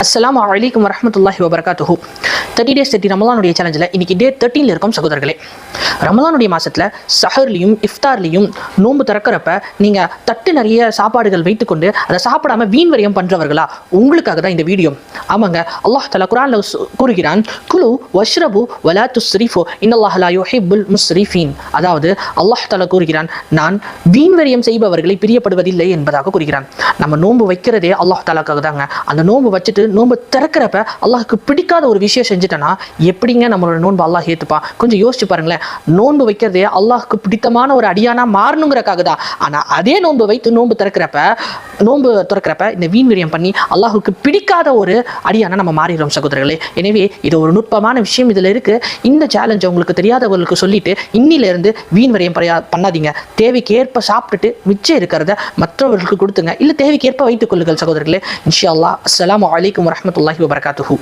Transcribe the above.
அஸ்ஸலாமு அலைக்கும் வரஹ்மத்துல்லாஹி வபரகாத்துஹு. 30 days 30 ரமலானுடைய சேலஞ்சில் இன்னைக்கு டே 13 இருக்கும் சகோதரர்களே. ரமலானுடைய மாசத்துல சஹர்லையும் இஃப்தார்லையும் நோன்பு திறக்கிறப்ப நீங்க தட்டு நிறைய சாப்பாடுகள் வைத்துக்கொண்டு அதை சாப்பிடாம வீண் வரியம் பண்றவர்களா, உங்களுக்காக தான் இந்த வீடியோ. ஆமாங்க, அல்லாஹ் தஆலா குர்ஆன்ல கூறுகிறான், குலு வஷ்ரபு வலா துஸ்ரிஃபு இன்னல்லாஹ லா யுஹிப்புல் முஸ்ரிஃபீன். அதாவது அல்லாஹ் தஆலா கூறுகிறான், நான் வீண் வரியம் செய்பவர்களை பிரியப்படுவதில்லை என்பதாக கூறுகிறான். நம்ம நோன்பு வைக்கிறதே அல்லாஹ் தஆலாக்காக தாங்க. அந்த நோன்பு வச்சுட்டு நோன்பு திறக்கிறப்ப அல்லாஹ்க்கு பிடிக்காத ஒரு விஷயம் செஞ்சுட்டேன்னா எப்படிங்க நம்மளோட நோன்பு அல்லாஹ் ஏத்துப்பான்? கொஞ்சம் யோசிச்சு பாருங்களேன். நோன்பு வைக்கிறதே அல்லாஹ்க்கு பிடித்தமான ஒரு அடியானா மாறணுங்கிறக்காக தான். ஆனா அதே நோன்பு வைத்து நோன்பு திறக்கிறப்ப இந்த வீண் விரியம் பண்ணி அல்லாஹ்வுக்கு பிடிக்காத ஒரு அடியானா நம்ம மாறிடுறோம் சகோதரர்களே. எனவே இது ஒரு நுட்பமான விஷயம் இதுல இருக்கு. இந்த சேலஞ்சை உங்களுக்கு தெரியாதவர்களுக்கு சொல்லிட்டு இன்னில இருந்து வீண் விரியம் பண்ணாதீங்க. தேவைக்கு ஏற்ப சாப்பிட்டுட்டு மிச்சம் இருக்கிறத மற்றவர்களுக்கு கொடுத்துங்க, இல்ல தேவைக்கு ஏற்ப வைத்துக் கொள்ளுங்கள் சகோதரர்களே. இன்ஷா அல்லாஹ். அஸ்ஸலாமு அலைக்கும் வரஹ்மத்துல்லாஹி வபரகாத்துஹு.